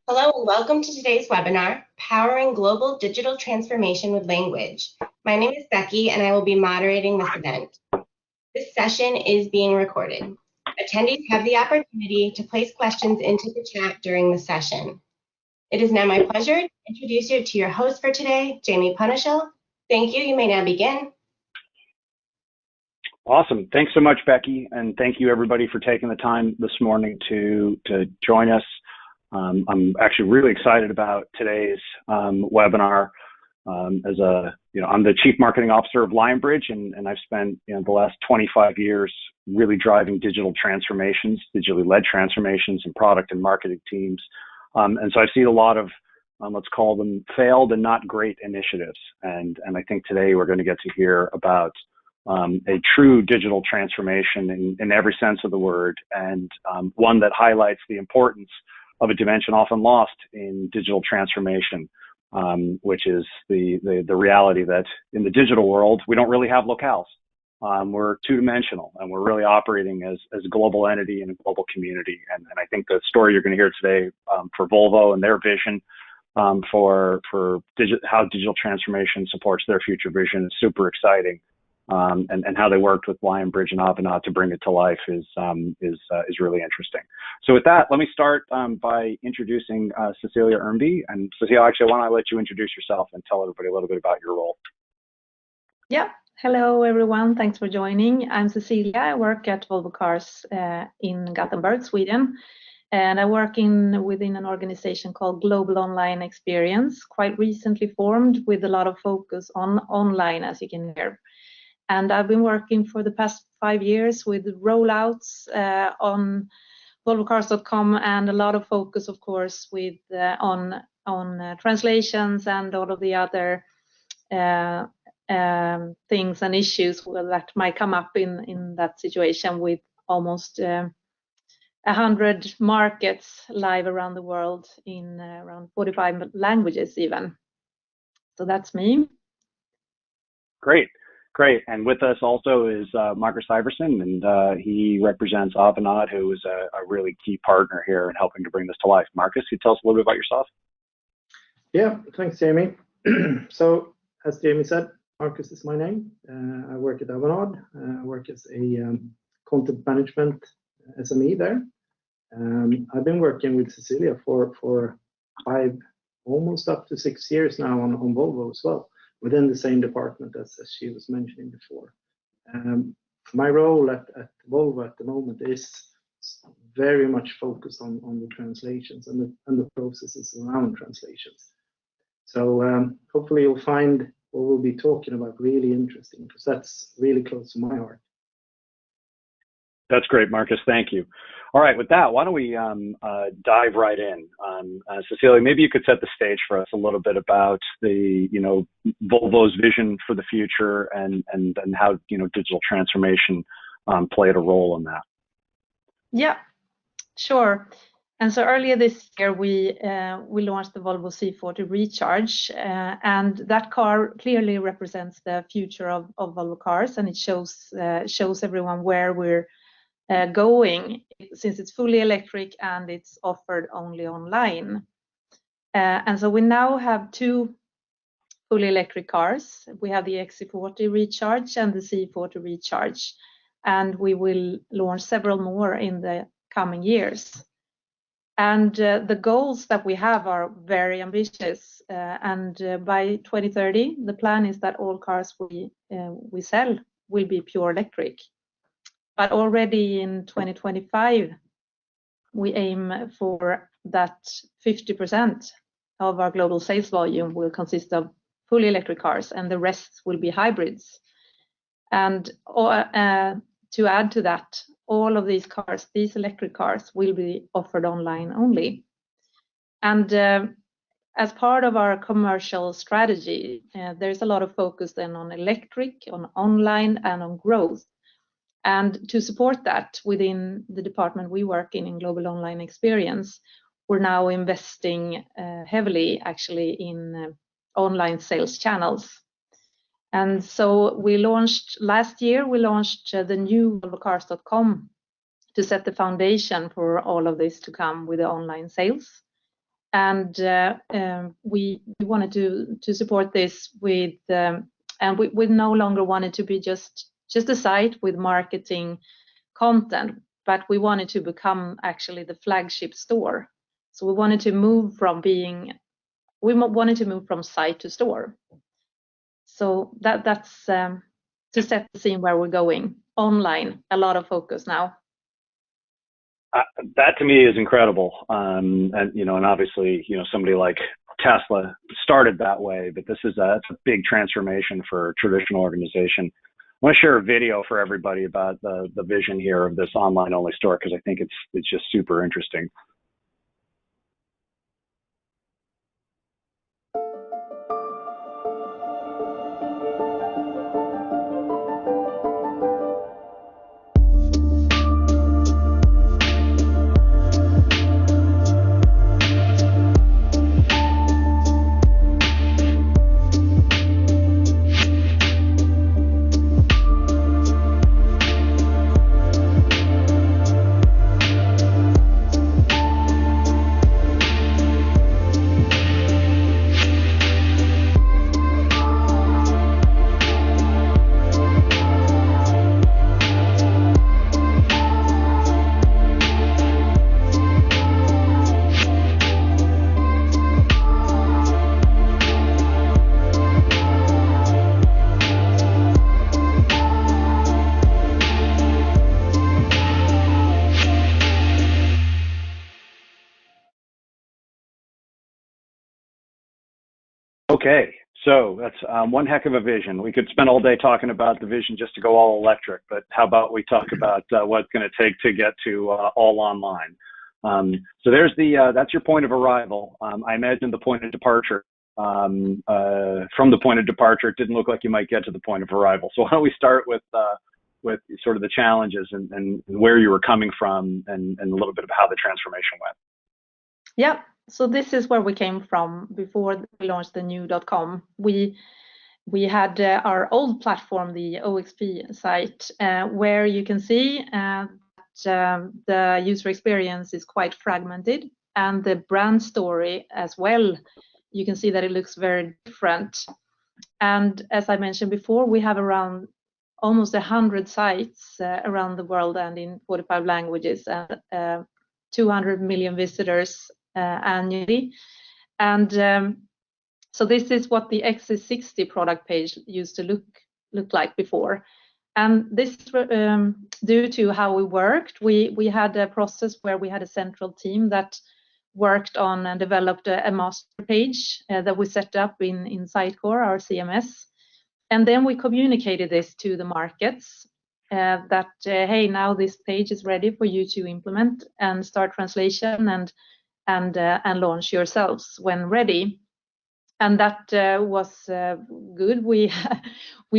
Hello and welcome to today's webinar, Powering Global Digital Transformation with Language. My name is Becky and I will be moderating this event. This session is being recorded. Attendees have the opportunity to place questions into the chat during the session. It is now my pleasure to introduce you to your host for today, Jamie Punishell. Thank you. You may now begin. Awesome. Thanks so much, Becky, and thank you everybody for taking the time this morning to join us. I'm actually really excited about today's webinar. I'm the Chief Marketing Officer of Lionbridge, and I've spent the last 25 years really driving digital transformations, digitally led transformations in product and marketing teams. And so I've seen a lot of, let's call them failed and not great initiatives. And I think today we're going to get to hear about a true digital transformation in every sense of the word, and one that highlights the importance of a dimension often lost in digital transformation, which is the reality that in the digital world, we don't really have locales. We're two-dimensional, and we're really operating as a global entity in a global community. And I think the story you're going to hear today for Volvo and their vision for how digital transformation supports their future vision is super exciting. And how they worked with Lionbridge and Avanade to bring it to life is really interesting. So with that, let me start by introducing Cecilia Ermby. And Cecilia, actually, why don't I let you introduce yourself and tell everybody a little bit about your role? Yeah. Hello, everyone. Thanks for joining. I'm Cecilia. I work at Volvo Cars in Gothenburg, Sweden. And I work within an organization called Global Online Experience, quite recently formed with a lot of focus on online, as you can hear. And I've been working for the past 5 years with rollouts on volvocars.com, and a lot of focus, of course, with on translations and all of the other things and issues that might come up in that situation, with almost 100 markets live around the world in around 45 languages even. So that's me. Great. And with us also is Marcus Iverson, and he represents Avanade, who is a really key partner here in helping to bring this to life. Marcus, can you tell us a little bit about yourself? Yeah, thanks, Jamie. So, as Jamie said, Marcus is my name. I work at Avanade. I work as a content management SME there. I've been working with Cecilia for 5, almost up to 6 years now on Volvo as well, within the same department as she was mentioning before. My role at Volvo at the moment is very much focused on the translations and the processes around translations. So hopefully you'll find what we'll be talking about really interesting, because that's really close to my heart. That's great, Marcus. Thank you. All right, with that, why don't we dive right in? Cecilia, maybe you could set the stage for us a little bit about the, Volvo's vision for the future and how, digital transformation played a role in that. Yeah, sure. And so earlier this year, we launched the Volvo C40 Recharge, and that car clearly represents the future of Volvo Cars, and it shows everyone where we're going, since it's fully electric and it's offered only online. And so we now have 2 fully electric cars. We have the XC40 Recharge and the C40 Recharge, and we will launch several more in the coming years. And the goals that we have are very ambitious. And by 2030, the plan is that all cars we sell will be pure electric. But already in 2025, we aim for that 50% of our global sales volume will consist of fully electric cars, and the rest will be hybrids. And to add to that, all of these cars, these electric cars, will be offered online only. And as part of our commercial strategy, there's a lot of focus then on electric, on online, and on growth. And to support that within the department we work in Global Online Experience, we're now investing heavily actually in online sales channels. And so last year, we launched the new volvocars.com to set the foundation for all of this to come with the online sales. And we wanted to support this with, and we no longer wanted to be just a site with marketing content, but we wanted to become actually the flagship store. So we wanted to move from site to store. So that's to set the scene where we're going. Online, a lot of focus now. That to me is incredible. And obviously, somebody like Tesla started that way, but it's a big transformation for a traditional organization. I want to share a video for everybody about the vision here of this online only store, because I think it's just super interesting. Okay, so that's one heck of a vision. We could spend all day talking about the vision just to go all electric, but how about we talk about what it's going to take to get to all online. So there's that's your point of arrival. I imagine the point of departure. From the point of departure, it didn't look like you might get to the point of arrival. So why don't we start with sort of the challenges and where you were coming from and a little bit of how the transformation went. Yeah. So this is where we came from before we launched the new.com. We had our old platform, the OXP site, where you can see that the user experience is quite fragmented, and the brand story as well. You can see that it looks very different. And as I mentioned before, we have around almost 100 sites around the world and in 45 languages, and 200 million visitors annually. And so this is what the XC60 product page used to look like before. And this due to how we worked, we had a process where we had a central team that worked on and developed a master page that we set up in Sitecore, our CMS. And then we communicated this to the markets that, hey, now this page is ready for you to implement and start translation and launch yourselves when ready. And that was good. We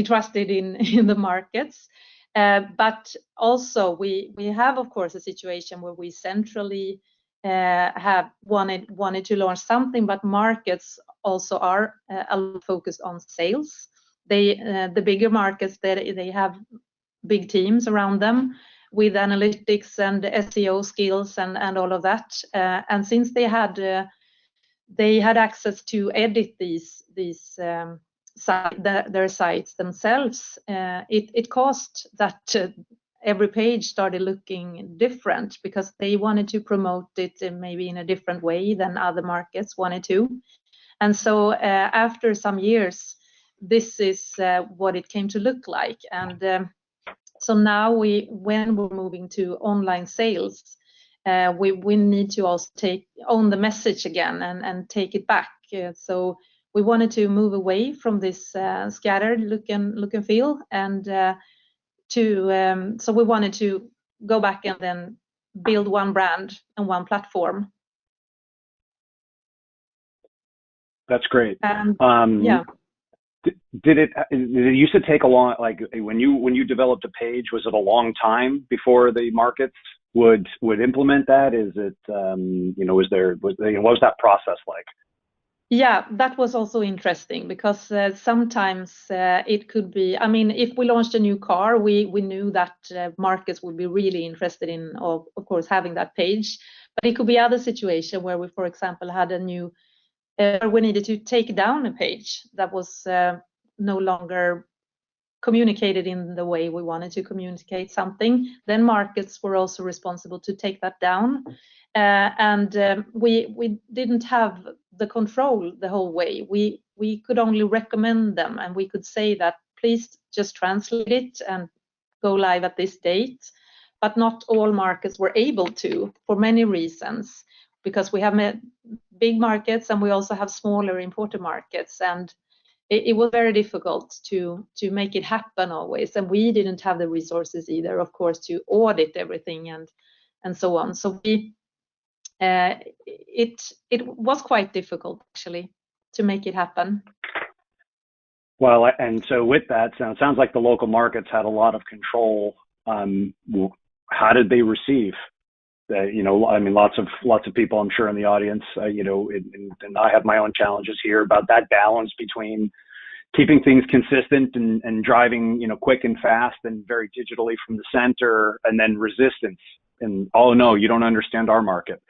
trusted in the markets, but also we have, of course, a situation where we centrally have wanted to launch something, but markets also are a lot focused on sales. The bigger markets, they have big teams around them with analytics and SEO skills and all of that. And since they had access to edit their sites themselves, it caused that every page started looking different because they wanted to promote it maybe in a different way than other markets wanted to. And so after some years, this is what it came to look like. And so now when we're moving to online sales, we need to also own the message again and take it back. So we wanted to move away from this scattered look and feel, and so we wanted to go back and then build one brand and one platform. That's great. Yeah. Did it used to take a long, like when you developed a page, was it a long time before the markets would implement that? Is it what was that process like? Yeah, that was also interesting because sometimes it could be, I mean, if we launched a new car, we knew that markets would be really interested in, of course, having that page. But it could be other situation where we, for example, had a new, we needed to take down a page that was no longer communicated in the way we wanted to communicate something. Then markets were also responsible to take that down. We didn't have the control the whole way. We could only recommend them, and we could say that please just translate it and go live at this date. But not all markets were able to, for many reasons, because we have big markets and we also have smaller importer markets, and it was very difficult to make it happen always. And we didn't have the resources either, of course, to audit everything and so on. So it was quite difficult actually to make it happen. Well, and so with that, so it sounds like the local markets had a lot of control. How did they receive? I mean, lots of people, I'm sure, in the audience, and I have my own challenges here about that balance between keeping things consistent and driving, quick and fast and very digitally from the center, and then resistance. And oh no, you don't understand our market.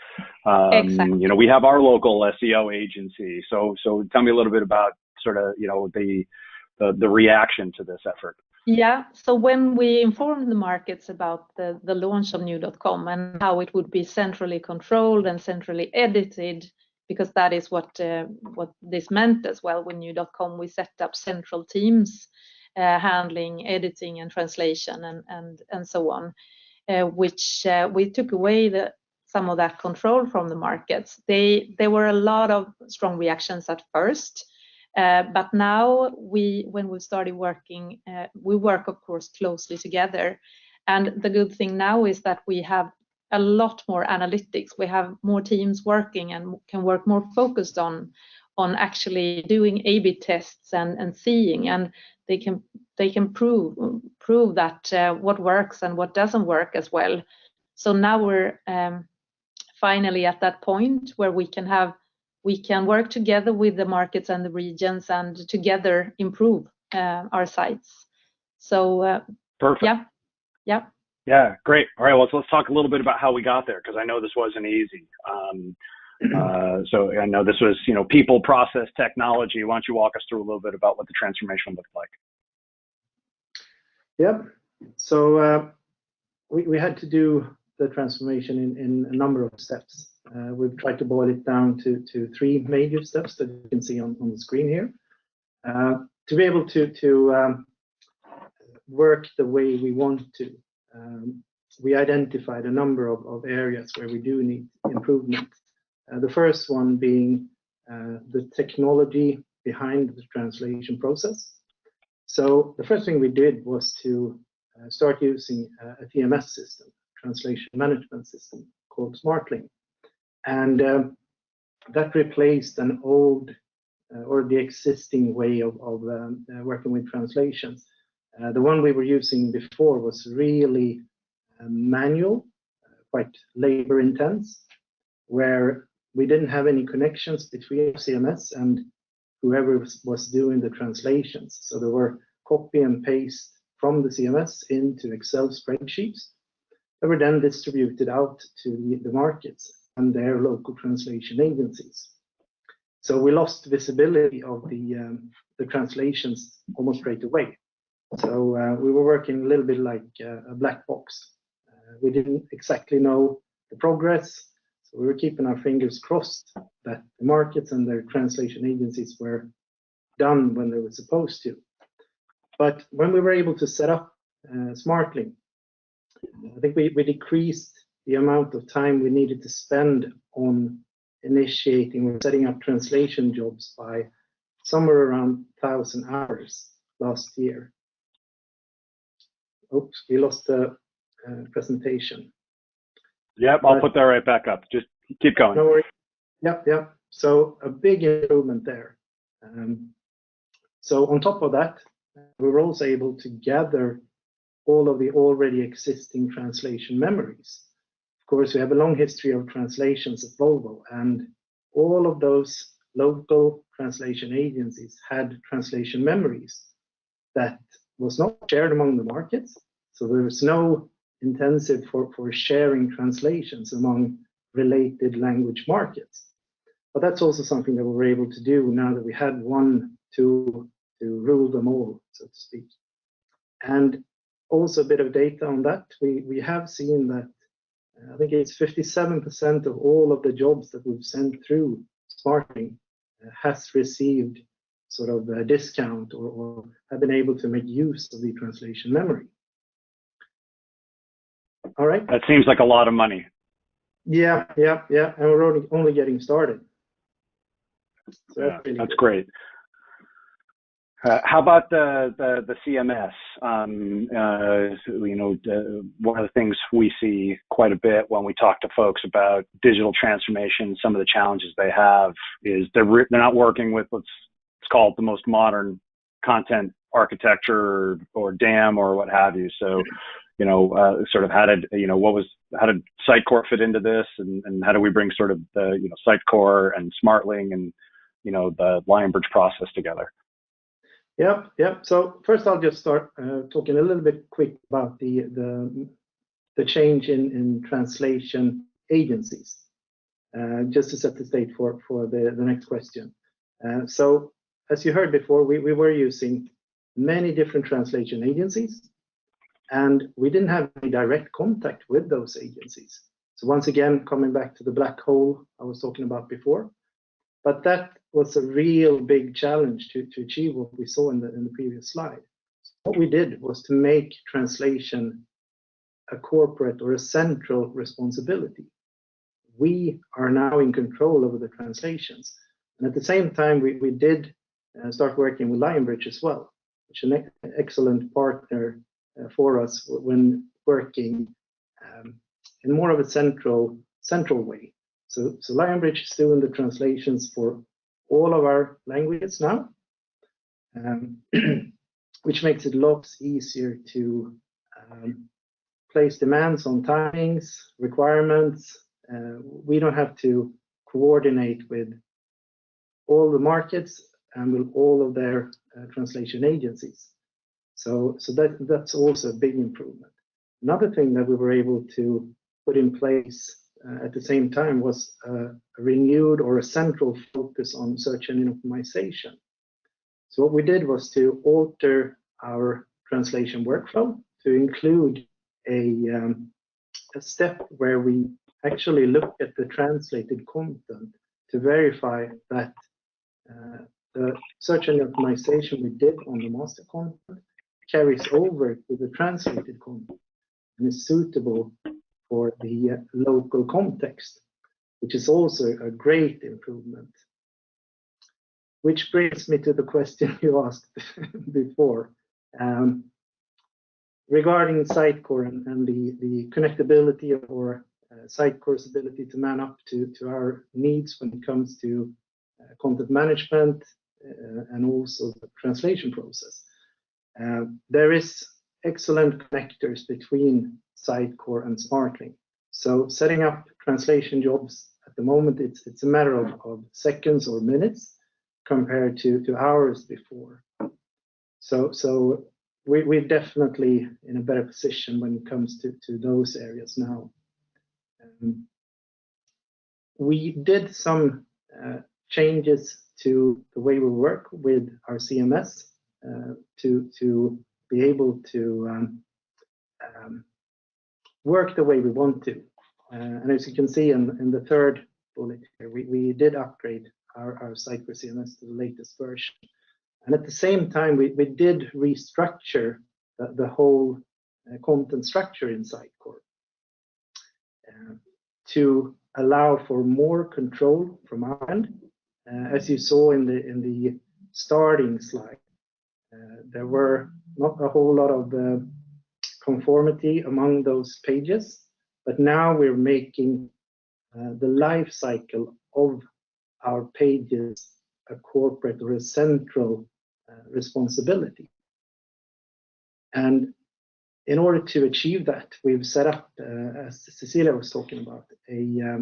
Exactly. We have our local SEO agency. So tell me a little bit about sort of, the reaction to this effort. Yeah, so when we informed the markets about the launch of new.com and how it would be centrally controlled and centrally edited, because that is what this meant as well. With new.com, we set up central teams handling editing and translation and so on, which we took away some of that control from the markets. There were a lot of strong reactions at first. But now when we started working, we work, of course, closely together. And the good thing now is that we have a lot more analytics. We have more teams working and can work more focused on actually doing A/B tests and seeing, and they can prove that what works and what doesn't work as well. So now we're finally at that point where we can work together with the markets and the regions and together improve our sites. So perfect. Yeah. Yeah, great. All right, well, so let's talk a little bit about how we got there, because I know this wasn't easy. So I know this was, people, process, technology. Why don't you walk us through a little bit about what the transformation looked like? Yep. So we had to do the transformation in a number of steps. We've tried to boil it down to three major steps that you can see on the screen here. To be able to work the way we want to, we identified a number of areas where we do need improvement. The first one being the technology behind the translation process. So the first thing we did was to start using a TMS system, translation management system, called Smartlink. And that replaced an old or the existing way of working with translations. The one we were using before was really manual, quite labor intense, where we didn't have any connections between CMS and whoever was doing the translations. So there were copy and paste from the CMS into Excel spreadsheets that were then distributed out to the markets and their local translation agencies. So we lost visibility of the translations almost straight away. So we were working a little bit like a black box. We didn't exactly know the progress, so we were keeping our fingers crossed that the markets and their translation agencies were done when they were supposed to. But when we were able to set up Smartlink, I think we decreased the amount of time we needed to spend on initiating or setting up translation jobs by somewhere around 1,000 hours last year. Oops, we lost the presentation. Yep, I'll put that right back up. Just keep going. No worries. Yep. So a big improvement there. So on top of that, we were also able to gather all of the already existing translation memories. Of course, we have a long history of translations at Volvo, and all of those local translation agencies had translation memories that was not shared among the markets. So there was no intensive for sharing translations among related language markets. But that's also something that we were able to do now that we had one tool to rule them all, so to speak. And also a bit of data on that. We have seen that I think it's 57% of all of the jobs that we've sent through Smartlink has received sort of a discount or have been able to make use of the translation memory. All right. That seems like a lot of money. Yeah. And we're only getting started. So yeah, that's great. How about the CMS? One of the things we see quite a bit when we talk to folks about digital transformation, some of the challenges they have is they're not working with let's call it the most modern content architecture or DAM or what have you. So, sort of how did Sitecore fit into this, and how do we bring sort of the Sitecore and Smartlink and the Lionbridge process together? Yep. So first, I'll just start talking a little bit quick about the change in translation agencies, just to set the stage for the next question. So as you heard before, we were using many different translation agencies, and we didn't have any direct contact with those agencies. So once again, coming back to the black hole I was talking about before, but that was a real big challenge to achieve what we saw in the previous slide. So what we did was to make translation a corporate or a central responsibility. We are now in control over the translations. And at the same time, we did start working with Lionbridge as well, which is an excellent partner for us when working in more of a central way. So Lionbridge is doing the translations for all of our languages now, which makes it lots easier to place demands on timings, requirements. We don't have to coordinate with all the markets and with all of their translation agencies. So that's also a big improvement. Another thing that we were able to put in place at the same time was a renewed or a central focus on search engine optimization. So what we did was to alter our translation workflow to include a step where we actually look at the translated content to verify that the search engine optimization we did on the master content carries over to the translated content and is suitable for the local context, which is also a great improvement. Which brings me to the question you asked before. Regarding Sitecore and the connectability or Sitecore's ability to man up to our needs when it comes to content management and also the translation process. There is excellent connectors between Sitecore and Smartlink. So setting up translation jobs at the moment, it's a matter of seconds or minutes compared to hours before. So we're definitely in a better position when it comes to those areas now. We did some changes to the way we work with our CMS to be able to work the way we want to. And as you can see in the third bullet here, we did upgrade our Sitecore CMS to the latest version. And at the same time, we did restructure the whole content structure in Sitecore to allow for more control from our end. As you saw in the starting slide, there were not a whole lot of conformity among those pages, but now we're making the life cycle of our pages a corporate or a central responsibility. And in order to achieve that, we've set up, as Cecilia was talking about, a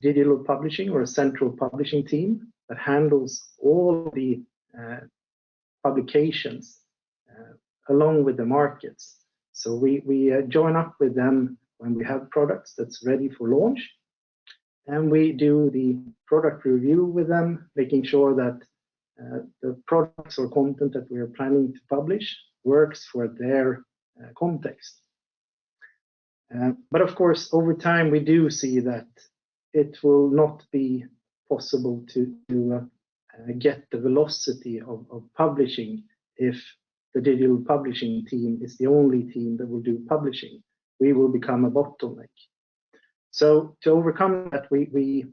digital publishing or a central publishing team that handles all the publications along with the markets. So we join up with them when we have products that's ready for launch. and we do the product review with them, making sure that the products or content that we are planning to publish works for their context. But of course, over time, we do see that it will not be possible to get the velocity of publishing if the digital publishing team is the only team that will do publishing. We will become a bottleneck. So to overcome that, we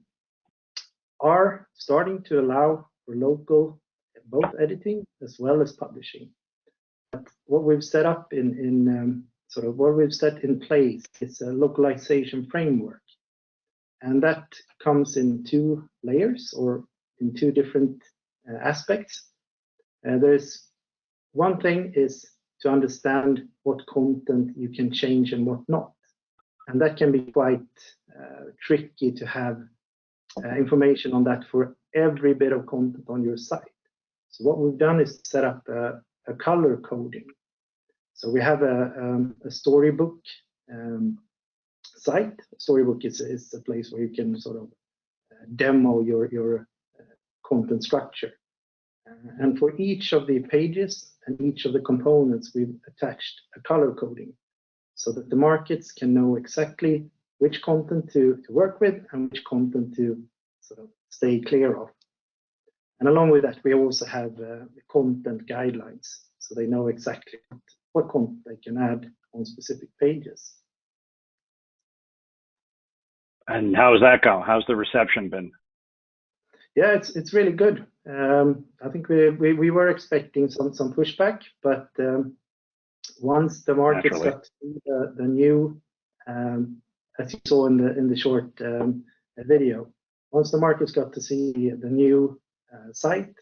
are starting to allow for local both editing as well as publishing. But what we've set up what we've set in place is a localization framework, and that comes in 2 layers or in 2 different aspects. There's one thing is to understand what content you can change and what not, and that can be quite tricky to have information on that for every bit of content on your site. So what we've done is set up a color coding. So we have a storybook site. Storybook is a place where you can sort of demo your content structure. And for each of the pages and each of the components, we've attached a color coding so that the markets can know exactly which content to work with and which content to sort of stay clear of. And along with that, we also have content guidelines, so they know exactly what content they can add on specific pages. And how has that gone? How's the reception been? Yeah, it's really good. I think we were expecting some pushback, but once the markets got to see the new, as you saw in the short video, once the markets got to see the new site,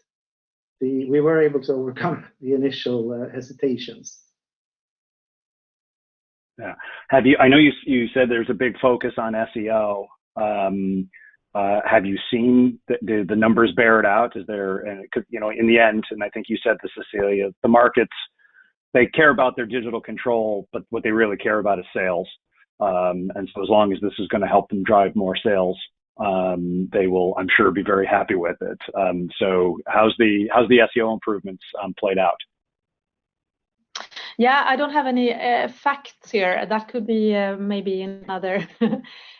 we were able to overcome the initial hesitations. Yeah. I know you said there's a big focus on SEO. Have you seen the numbers bear it out? Is there, and it could, in the end, and I think you said this, Cecilia, the markets, they care about their digital control, but what they really care about is sales. And so as long as this is going to help them drive more sales, they will, I'm sure, be very happy with it. So how's the SEO improvements played out? Yeah, I don't have any facts here. That could be maybe another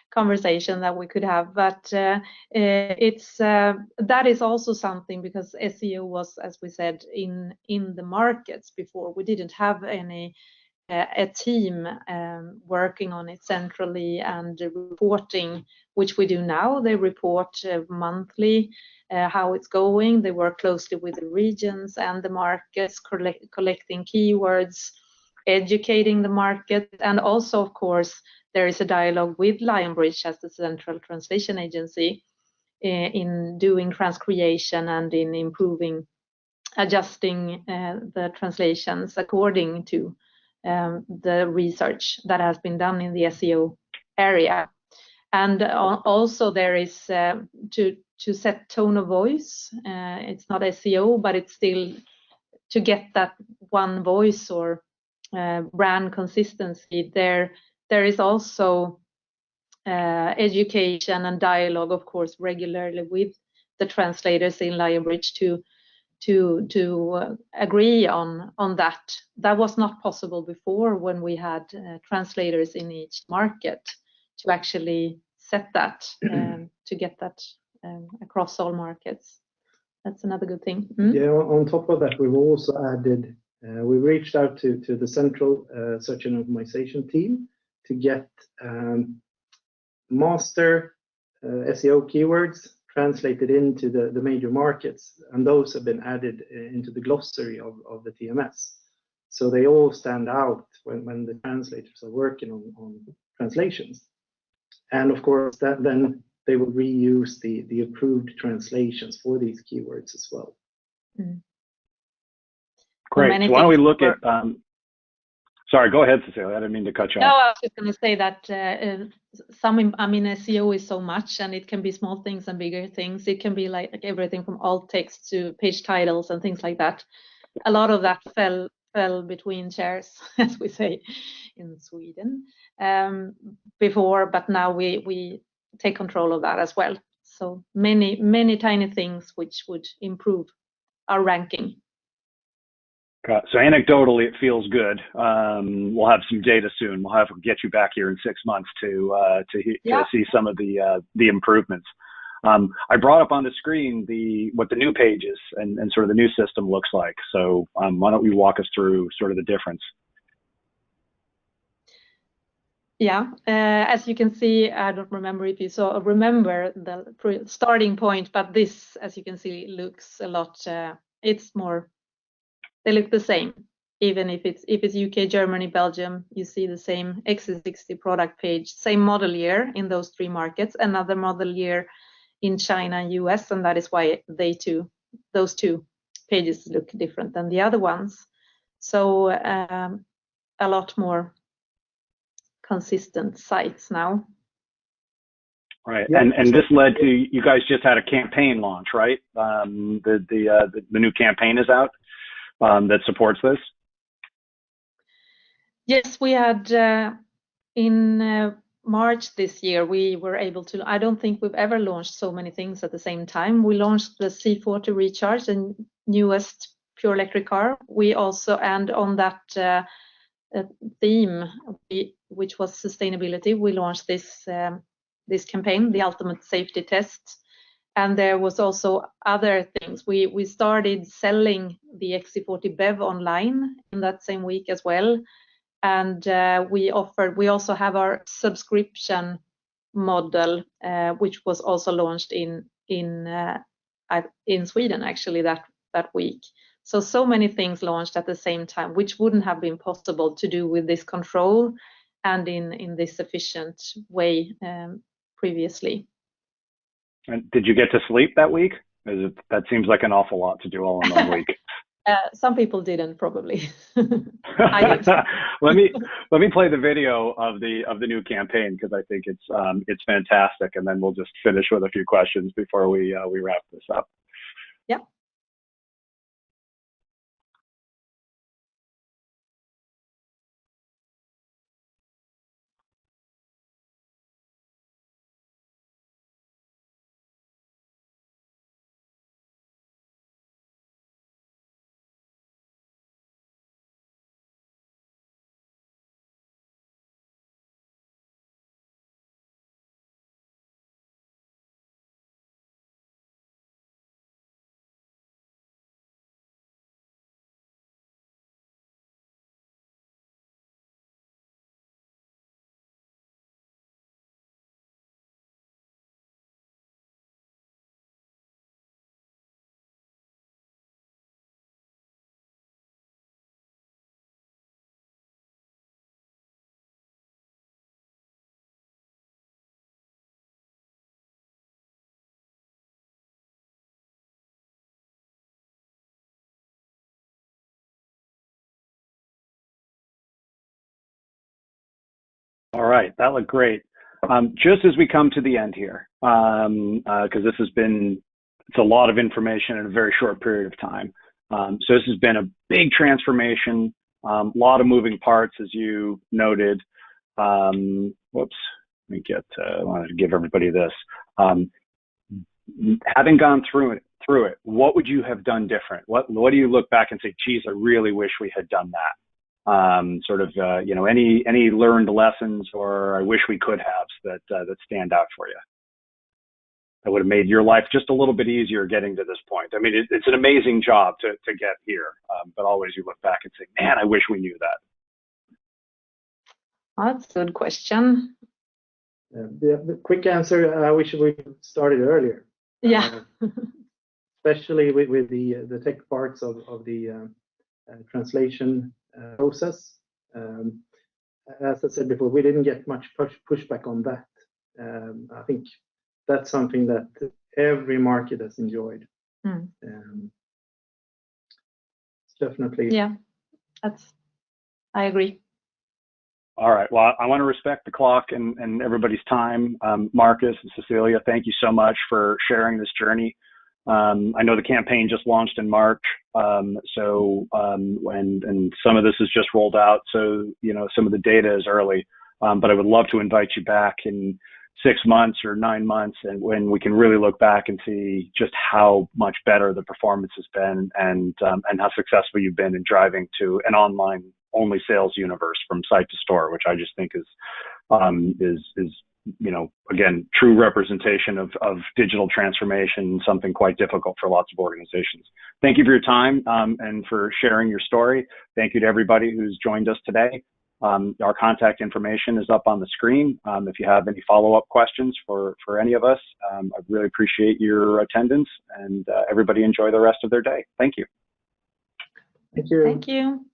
conversation that we could have, but it's that is also something, because SEO was, as we said, in the markets before. We didn't have any a team working on it centrally and reporting, which we do now. They report monthly how it's going. They work closely with the regions and the markets, collecting keywords, educating the market, and also, of course, there is a dialogue with Lionbridge as the central translation agency in doing transcreation and in improving, adjusting the translations according to the research that has been done in the SEO area. And also there is to set tone of voice. It's not SEO, but it's still to get that one voice or brand consistency. There is also education and dialogue, of course, regularly with the translators in Lionbridge to agree on that. That was not possible before, when we had translators in each market to actually set that to get that across all markets. That's another good thing. Yeah, on top of that, we've also added, we reached out to the central search and optimization team to get master SEO keywords translated into the major markets, and those have been added into the glossary of the TMS. So they all stand out when the translators are working on translations. And of course, then they will reuse the approved translations for these keywords as well. Great. So why don't we look at, sorry, go ahead, Cecilia. I didn't mean to cut you off. No, I was just going to say that SEO is so much, and it can be small things and bigger things. It can be like everything from alt text to page titles and things like that. A lot of that fell between chairs, as we say in Sweden, before, but now we take control of that as well. So many tiny things which would improve our ranking. So anecdotally, it feels good. We'll have some data soon. We'll have to get you back here in 6 months to see some of the improvements. I brought up on the screen what the new page is and sort of the new system looks like. So why don't you walk us through sort of the difference? Yeah, as you can see, I don't remember if you remember the starting point, but this, as you can see, looks a lot. It's more. They look the same, even if it's UK, Germany, Belgium. You see the same XC60 product page, same model year in those 3 markets, another model year in China and US, and that is why those 2 pages look different than the other ones. So a lot more consistent sites now. Right, yeah. And this led to you guys just had a campaign launch, right? The new campaign is out that supports this. Yes, we had in March this year. We were able to. I don't think we've ever launched so many things at the same time. We launched the C40 Recharge, the newest pure electric car. We also, and on that theme, which was sustainability, we launched this campaign, the ultimate safety test. And there was also other things. We started selling the XC40 BEV online in that same week as well. And we also have our subscription model, which was also launched in Sweden actually that week. So many things launched at the same time, which wouldn't have been possible to do with this control and in this efficient way previously. And did you get to sleep that week? That seems like an awful lot to do all in 1 week. Some people didn't, probably. I did. let me play the video of the new campaign, because I think it's fantastic, and then we'll just finish with a few questions before we wrap this up. Yeah. All right, that looked great. Just as we come to the end here, because it's a lot of information in a very short period of time. So this has been a big transformation, a lot of moving parts, as you noted. Whoops, let me I wanted to give everybody this. Having gone through it, what would you have done different? What do you look back and say, geez, I really wish we had done that? Any learned lessons, or I wish we could have that stand out for you, that would have made your life just a little bit easier getting to this point? I mean, it's an amazing job to get here, but always you look back and say, man, I wish we knew that. That's a good question. The quick answer, I wish we started earlier. Yeah. Especially with the tech parts of the translation process. As I said before, we didn't get much pushback on that. I think that's something that every market has enjoyed. Definitely. Yeah, I agree. All right. Well, I want to respect the clock and everybody's time. Marcus and Cecilia, thank you so much for sharing this journey. I know the campaign just launched in March, and some of this is just rolled out, so some of the data is early. But I would love to invite you back in 6 months or 9 months, and when we can really look back and see just how much better the performance has been, and how successful you've been in driving to an online only sales universe from site to store, which I just think is again, true representation of digital transformation, something quite difficult for lots of organizations. Thank you for your time and for sharing your story. Thank you to everybody who's joined us today. Our contact information is up on the screen. If you have any follow-up questions for any of us, I really appreciate your attendance, and everybody enjoy the rest of their day. Thank you. Thank you. Thank you.